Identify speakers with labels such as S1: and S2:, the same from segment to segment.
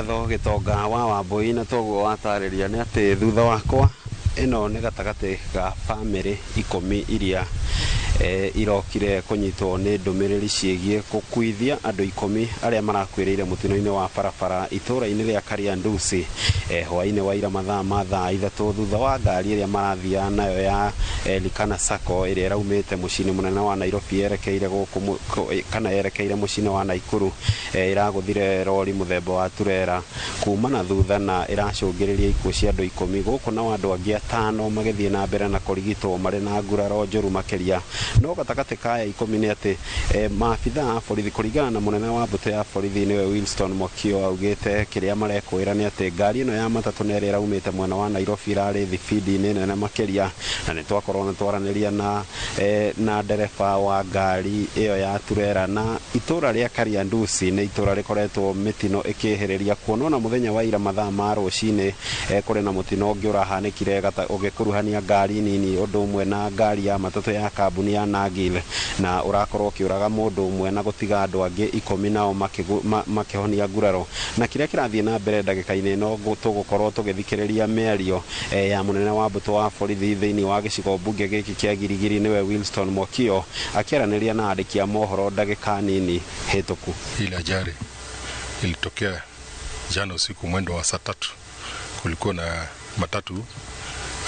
S1: Tho gitonga wa Wambui na toguo watariria ni ati thutha wakwa ino ni gatagati ga family 10 iria irokire kunyitwo ni ndumiriri ciegie kukuithia andu 10 aria marakwirire mutino-ini wa barabara itura-ini ria Kariandusi hwaini wa ira mathaa ma thaa 3 thutha wa ngari iria marathia nayo ya Likana Sacco iria iraumite mucini munene wa Nairobi yerekeire guku kana yerekeire mucini wa Naikuru iraguthire rori muthemba wa turera kumana thutha na iracungiriria ikuo cia andu 10 guku na andu angi 5 magithie na mbere na kurigitwo mari na nguraro njuru makiria no gatagati kaya 10 ni ati maabitha a borithi kuringana na munene wa mbuto ya borithi niwe Wilson Mokio augite kiria marekwira ni ati ngari ino ya matatu nere iraumite mwena wa Nairobi irari thibidi nene makiria na ni twakorwo na twaraniria na ndereba wa ngari iyo ya turera na itura ria Kariandusi ni itura rikoretwo mitino ikihiriria kuonona muthenya wa ira mathaa ma rucini kuri na mutino ungi urahanikire ugikuruhania ngari nini undu umwe na ngari ya matatu ya kambuni ya Nagil na urakorwo ukiuraga mundu umwe na gutiga andu angi 10 nao makihonia nguraro na kiria kirathie na mbere ndagika-ini no tugukorwo tugithikiriria miario ya munene wa mbuto wa borithi thiini wa gicigo bunge giki kia Girigiri niwe Wilson Mokio akiaraniria na andiki a mohoro ndagika nini hituku.
S2: Ile ajali ilitokea jana usiku mwendo wa saa 3. Kulikuwa na matatu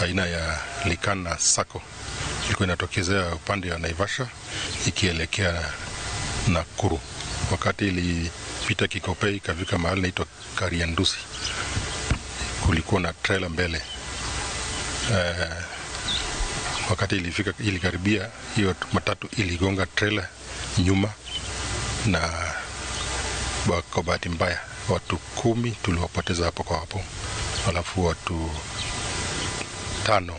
S2: aina ya Likana Sacco ilikuwa inatokezea upande wa Naivasha ikielekea Nakuru. Wakati ilipita Kikopei ikafika mahali inaitwa Kariandusi, kulikuwa na trailer mbele. Wakati ilikaribia hiyo matatu iligonga trailer nyuma, na kwa bahati mbaya watu 10 tuliwapoteza hapo kwa hapo, alafu watu 5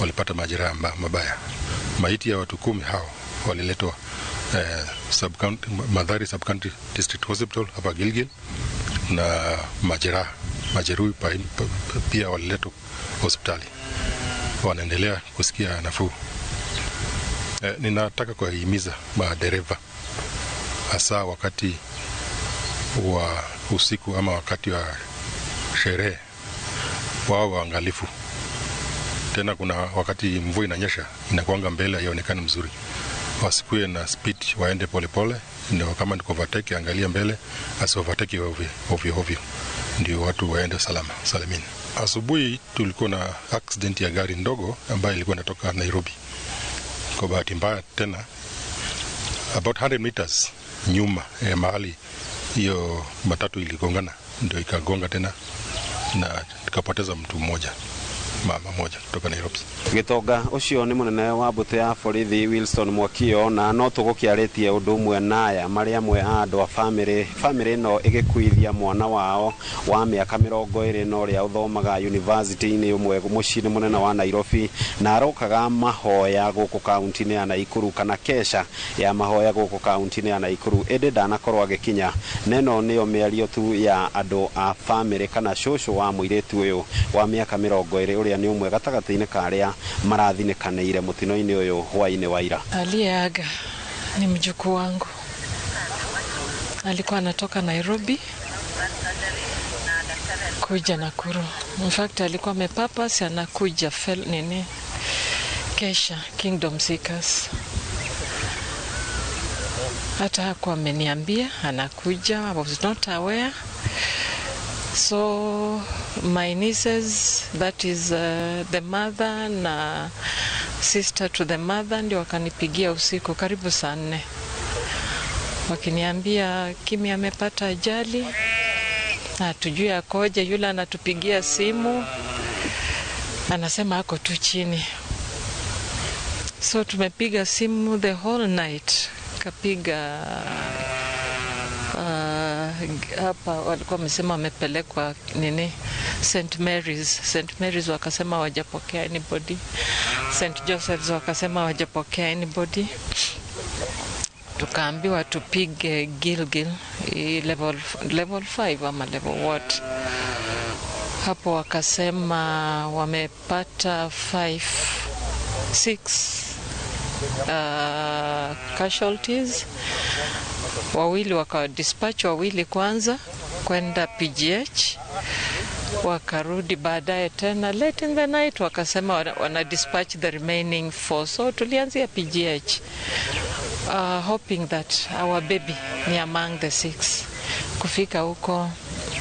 S2: walipata majeraha mabaya. Maiti ya watu 10 hao waliletwa Mathari Sub-County District Hospital hapa Gilgil, na majeruhi pia waliletwa hospitali, wanaendelea kusikia nafuu. Ninataka kuwahimiza madereva hasa wakati wa usiku ama wakati wa sherehe wao waangalifu. Tena kuna wakati mvua inanyesha inakuanga mbele haionekani mzuri, wasikuwe na speed, waende polepole. Ndio kama ni overtake angalia mbele, asi overtake ovyo, ndio watu waende salamini. Asubuhi tulikuwa na accident ya gari ndogo ambayo ilikuwa inatoka Nairobi. Kwa bahati mbaya tena about 100 meters nyuma ya mahali hiyo matatu iligongana, ndio ikagonga tena na ikapoteza mtu mmoja, mama moja kutoka Nairobi.
S1: Gitonga ucio ni munene wa mbuto ya borithi Wilson Mokio, na no tugukiaritie undu umwe naya mari amwe andu a family no igikuithia mwana wao wa miaka 20 no ria uthomaga university-ini umwe mucini munene wa Nairobi, na arokaga mahoya guku kaunti-ini ya Naikuru kana kesha ya mahoya guku kaunti-ini ya Naikuru. Ende ndanakorwo agikinya neno niyo miario tu ya andu a family kana shosho wa muiritu uyu wa miaka 20 uria ni umwe gatagati-ini karia marathinikaneire mutino-ini uyu hwaini wa ira.
S3: Aliyeaga ni mjukuu wangu, alikuwa anatoka Nairobi kuja Nakuru. In fact alikuwa amepurpose anakuja kesha Kingdom Seekers. Hata hakuwa ameniambia anakuja, I was not aware. So my nieces, that is the mother na sister to the mother, ndio wakanipigia usiku karibu saa 4 wakiniambia Kimi amepata ajali, hatujui akoje. Yule anatupigia simu anasema ako tu chini. So tumepiga simu the whole night, kapiga hapa walikuwa wamesema wamepelekwa St. Mary's wakasema hawajapokea anybody. St. Joseph's wakasema hawajapokea anybody. Tukaambiwa tupige Gilgil level 5 ama level what. Hapo wakasema wamepata 6 casualties. Wawili waka dispatch wawili kwanza kwenda PGH, wakarudi baadaye tena late in the night wakasema wana dispatch the remaining 4, so tulianzia PGH hoping that our baby ni among the 6. Kufika huko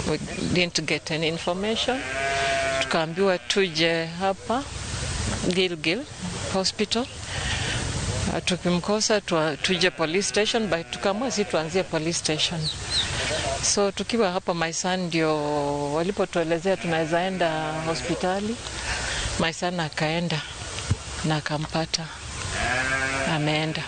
S3: we didn't get any information, tukaambiwa tuje hapa Gilgil Hospital. Tukimkosa tuje police station, but tukaamua si tuanzie police station. So tukiwa hapa my son ndio walipotuelezea tunaweza enda hospitali. My son akaenda na akampata ameenda.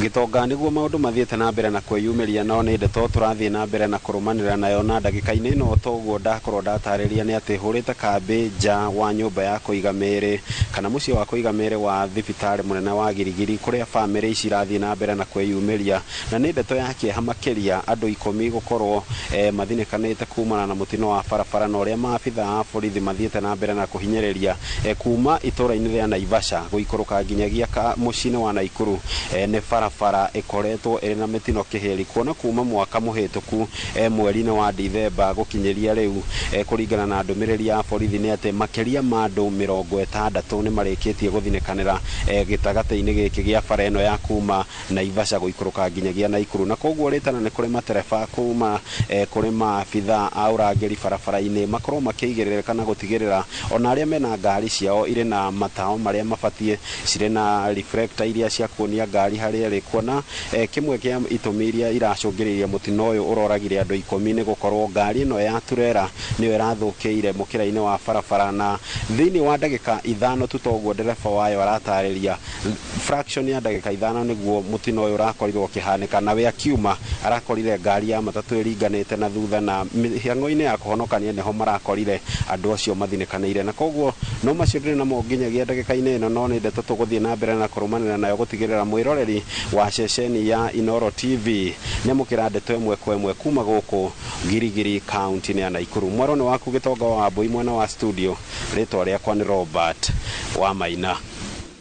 S1: Gitonga niguo maundu mathiete na mbere na kwiyumiria no ni ndeto turathie na mbere na kurumanira nayo na ndagika-ini no toguo ndakorwo ndatariria ni ati hurite kambi nja wa nyumba ya kuiga mere kana mucii wa kuiga mere wa thibitari munene wa Girigiri kuria family ici irathie na mbere na kwiyumiria na ni ndeto ya kieha makiria andu 10 gukorwo mathinikanite kumana na mutino wa barabara na uria maabitha a borithi mathiete na mbere na kuhinyiriria kuma itura-ini ria Naivasha guikuruka nginyagia mucii wa Naikuru ne barabara ikoretwo iri na mitino kiheri kuona kuma mwaka muhituku mweri-ini wa Dithemba gukinyiria riu kuringana na ndumiriri ya borithi ni ati makiria ma andu 60 ni marikitie guthinikanira gitagati-ini giki gia bara eno ya kuma Naivasha guikuruka nginyagia Naikuru na koguo ritana ni kuri matereba kuma kuri maabitha a urangiri barabara-ini makorwo makiigirira kana gutigirira ona aria mena ngari ciao iri na matao maria mabatie cire na reflector iria cia kuonia ngari hari kuona kimwe kia itumi iria iracungiriria mutino uyu uroragire andu 10 ni gukorwo ngari ino ya turera niyo irathukiire mukira-ini wa barabara na thiini wa ndagika 5 tu toguo ndereba wayo aratariria fraction ya ndagika 5 niguo mutino uyu urakorirwo kihanika na we akiuma arakorire ngari ya matatu iringanite na thutha na hiango-ini ya kuhonokania neho marakorire andu acio mathinikanire na koguo no macio na monginyagia ndagika-ini ino no ni ndeto tuguthie na mbere na kurumanira nayo gutigirira mwiroreri wa ceceni ya Inoro TV nyamukira ndeto imwe kwa imwe kuma guku Girigiri county ya Naikuru. Mwaro ni waku Gitonga wa Mbui mwena wa studio, ritwa riakwa ni Robert wa Maina.